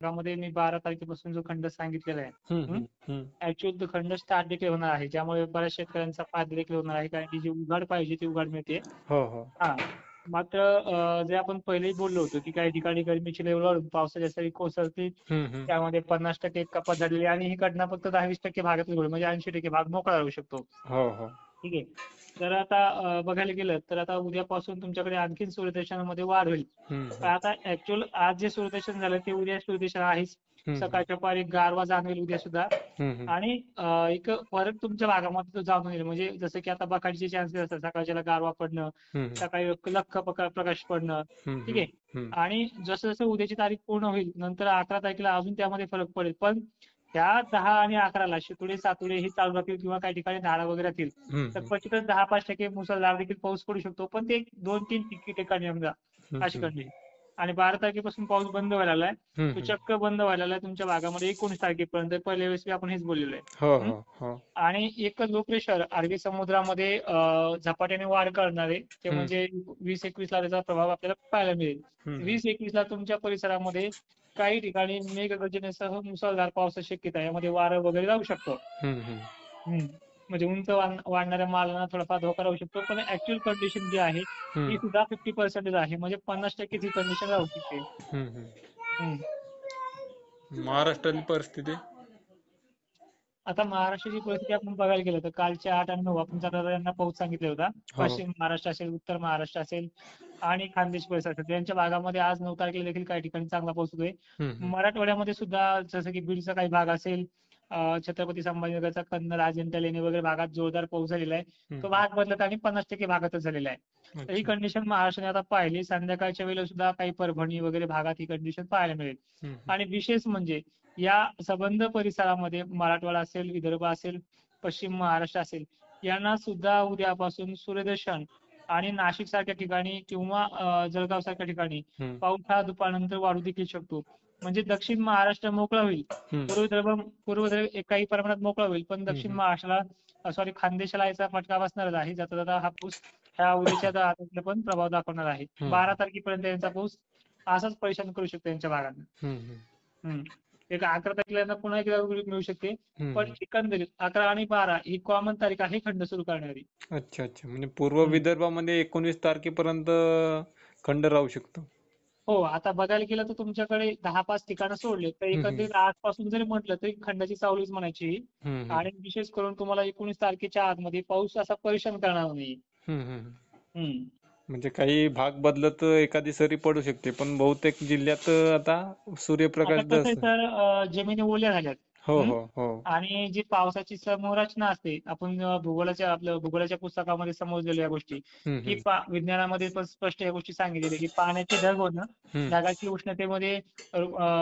भागामध्ये मी 12 तारखेपासून जो खंड सांगितलेला हम्म, आहे, हम्म, हम्म. ऍक्च्युअल तो खंड स्टार्ट देखील होणार आहे, ज्यामुळे बऱ्याच शेतकऱ्यांचा फायदा देखील होणार आहे, कारण की जी उघाड पाहिजे ती उघाड मिळते. हो हो. हा, मात्र जे आपण पहिलेही बोललो होतो की काही ठिकाणी गरमीची लेवल वाढून पावसाच्या सरी कोसळतील, हम्म, हम्म. त्यामध्ये 50% कपात झालेली आहे आणि ही घटना फक्त 10-20% भागातच घडली, म्हणजे 80% भाग मोकळा राहू शकतो. हो हो. ठीक आहे. तर आता बघायला गेलं तर आता उद्यापासून तुमच्याकडे आणखीन सूर्यदर्शनामध्ये वाढ होईल. हम्म, पण हम्म. आता ऍक्च्युअल आज जे सूर्यदर्शन झालं ते उद्या सूर्यदर्शन आहेच. हम्म, हम्म. सकाळच्या पारी गारवा जाणवेल उद्या सुद्धा. हम्म, हम्म. आणि एक फरक तुमच्या भागामध्ये तो जाणून येईल, म्हणजे जसं की आता बकाडीचे चान्सेस असतात, सकाळच्याला गारवा पडणं, हम्म, सकाळी लख्ख प्रकाश पडणं. हम्म. ठीक हम्म, आहे. हम्म. आणि जसं जसं उद्याची तारीख पूर्ण होईल नंतर 11 तारखेला अजून त्यामध्ये फरक पडेल. पण त्या 10 आणि 11ला शितोडे सातोडे हे चालू राहतील किंवा काही ठिकाणी धारा वगैरे राहतील. हम्म, तर हम्म. क्वचितच 10-5% मुसळधार देखील पाऊस पडू शकतो, पण ते 2-3 ठिकाणी समजा हम्म, अशी हम्म. कंडिशन. आणि 12 तारखेपासून पाऊस बंद व्हायला लागलाय. हम्म, तो हम्म. चक्क बंद व्हायला लागलाय तुमच्या भागामध्ये 19 तारखेपर्यंत. पहिल्या वेळेस आपण हेच बोललेलो हो आहे. हो हो. आणि एक लो प्रेशर अरबी समुद्रामध्ये झपाट्याने वाढ करणारे, ते हम्म, म्हणजे 20-21 ला त्याचा प्रभाव आपल्याला पाहायला मिळेल. हम्म. 20-21 ला तुमच्या परिसरामध्ये काही ठिकाणी मेघगर्जनेसह मुसळधार पावसाची शक्यता आहे. यामध्ये वारं वगैरे जाऊ शकतं. हम्म, हम्म. हम्म. म्हणजे उंच वाढणाऱ्या मालांना थोडाफार धोका राहू शकतो, पण ऍक्च्युअल कंडिशन जी आहे ती हम्म, सुद्धा 50% आहे, म्हणजे 50% ही कंडिशन राहू शकते. हम्म, हम्म. हम्म. महाराष्ट्रातली परिस्थिती. आता महाराष्ट्राची परिस्थिती आपण बघायला गेलं तर कालच्या 8 आणि 9 आपण यांना पाऊस सांगितला होता. हो. पश्चिम महाराष्ट्र असेल, उत्तर महाराष्ट्र असेल आणि खानदेश परिसर असेल, त्यांच्या भागामध्ये आज 9 तारखेला देखील काही ठिकाणी चांगला पाऊस होतोय. हम्म, हम्म. मराठवाड्यामध्ये सुद्धा जसं की बीडचा काही भाग असेल, छत्रपती संभाजीनगरचा कन्नड, अजिंठा लेणी वगैरे भागात जोरदार पाऊस झालेला आहे. तो हम्म. भाग बदलत आणि 50% भागातच झालेला आहे. तर ही अच्छा. कंडिशन महाराष्ट्राने आता पाहिली. संध्याकाळच्या वेळेला सुद्धा काही परभणी वगैरे भागात ही कंडिशन पाहायला मिळेल. हम्म, हम्म. आणि विशेष म्हणजे या संबंध परिसरामध्ये मराठवाडा असेल, विदर्भ असेल, पश्चिम महाराष्ट्र असेल, यांना सुद्धा उद्यापासून सूर्यदर्शन आणि नाशिक सारख्या ठिकाणी किंवा जळगाव सारख्या ठिकाणी हम्म, पाऊस हा दुपारनंतर वाढू देखील शकतो. म्हणजे दक्षिण महाराष्ट्र मोकळा होईल. हम्म. पूर्व विदर्भ काही प्रमाणात मोकळा होईल, पण हम्म, दक्षिण हम्म. महाराष्ट्राला सॉरी खानदेशाला याचा फटका बसणारच आहे. जाता जाता हा पाऊस ह्या उद्याच्या रात्री पण प्रभाव दाखवणार आहे. हम्म, 12 तारखेपर्यंत यांचा पाऊस असाच परेशान करू शकतो यांच्या भागांना. हम्म, हम्म. हम्म. एक 11 तारखेला यांना पुन्हा एकदा उघडीप मिळू शकते. पण हम्म. एकंदरीत 11 आणि 12 ही कॉमन तारीख आहे खंड सुरू करणारी. अच्छा अच्छा. म्हणजे पूर्व हम्म. विदर्भामध्ये 19 तारखेपर्यंत खंड राहू शकतो. हो, आता बघायला गेलं तर तुमच्याकडे 10-5 ठिकाणं सोडले तर हम्म, हम्म. एकंदरीत आजपासून जरी म्हटलं तरी खंडाची सावलीच म्हणायची ही. हम्म, हम्म. आणि विशेष करून तुम्हाला 19 तारखेच्या आतमध्ये पाऊस असा परेशान करणार नाही. हम्म, हम्म. हम्म. म्हणजे काही भाग बदलत एखादी सरी पडू शकते, पण बहुतेक जिल्ह्यात आता आता सूर्यप्रकाश कसं आहे जास्त. सर, जमिनी ओल्या झाल्यात. हो हम्म. हो हो. आणि जी पावसाची समोरचना असते, आपण भूगोलाच्या पुस्तकामध्ये समजलेल्या या गोष्टी, हम्म, की हम्म. विज्ञानामध्ये पण स्पष्ट या गोष्टी सांगितलेल्या, की पाण्याचे ढग होणं, हम्म. ढगाची उष्णतेमध्ये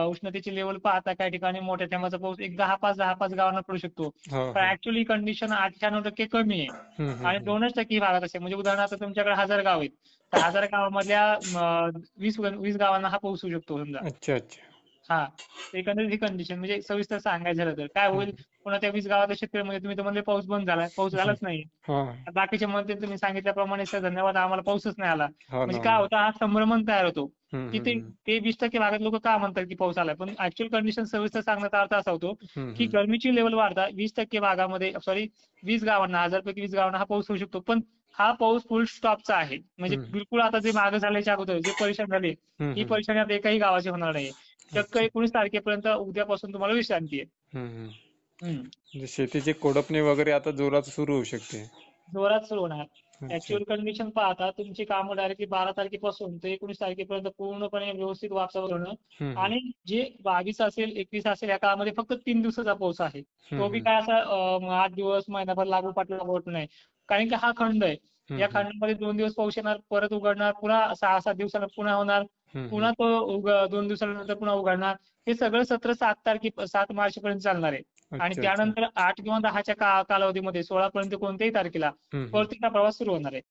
उष्णतेची लेवल पाहता काही ठिकाणी मोठ्या थेंबाचा पाऊस एक 10-5 गावांना पडू शकतो. हो पण हो. ऍक्च्युअली कंडिशन 98% कमी आहे. हम्म, आणि हम्म. 2% ही भागात असेल. म्हणजे उदाहरणार्थ तुमच्याकडे 1000 गाव आहेत, तर 1000 गावामधल्या 20 गावांना हा पाऊस होऊ शकतो समजा. अच्छा अच्छा. हा, एकंदरीत ही कंडिशन म्हणजे सविस्तर सांगायचं झालं तर काय होईल. हम्म. पुन्हा त्या 20 गावातल्या शेतकऱ्यांमध्ये तुम्ही तर म्हणले पाऊस बंद झाला, पाऊस हम्म. झालाच नाही. हा. बाकीचे म्हणते तुम्ही सांगितल्याप्रमाणे सर धन्यवाद आम्हाला पाऊसच नाही आला. हो ना म्हणजे हो काय ना. होतं, हा संभ्रमण तयार होतो हम्म, की ते हम्म. ते 20% भागात लोक का म्हणतात की पाऊस आलाय, पण ऍक्च्युअल कंडिशन सविस्तर सांगण्याचा अर्थ असा होतो हम्म, की हम्म. गरमीची लेवल वाढता 20% भागामध्ये, सॉरी 20 गावांना, 1000 पैकी 20 गावांना हा पाऊस होऊ शकतो. पण हा पाऊस फुल स्टॉपचा आहे. म्हणजे हम्म, बिलकुल आता जे मागे झाल्याच्या अगोदर जे परेशान झाले, हम्म. ही हम्म. परेशानी आता एकाही गावाची होणार नाही. चक्क अच्छा. 19 तारखेपर्यंत उद्यापासून तुम्हाला विश्रांती आहे. हम्म, हम्म. हम्म. म्हणजे शेतीची कोळपणी वगैरे आता जोरात सुरू होऊ शकते. जोरात सुरू होणार. अच्छा. ऍक्च्युअल कंडिशन पाहता तुमची कामं डायरेक्टली 12 तारखेपासून ते 19 तारखेपर्यंत पूर्णपणे व्यवस्थित वापसावर होणं. हम्म, हम्म. आणि जे 22 असेल, 21 असेल, या काळामध्ये फक्त 3 दिवसाचा पाऊस आहे. हम्म, तो बी हम्म. काय असा 8 दिवस महिनाभर लागोपाठ होत नाही. कारण की हा खंड आहे. हम्म, या हम्म. खंडामध्ये 2 दिवस पाऊस येणार, परत उघडणार, पुन्हा 6-7 दिवसांना पुन्हा होणार, हम्म, हम्म. पुन्हा तो 2 दिवसानंतर पुन्हा उघडणार. हे सगळं सत्र 7 मार्च पर्यंत चालणार आहे. आणि अच्छा अच्छा. त्यानंतर 8 किंवा 10च्या कालावधीमध्ये 16 पर्यंत कोणत्याही तारखेला हम्म, हम्म. परतीचा प्रवास सुरू होणार आहे.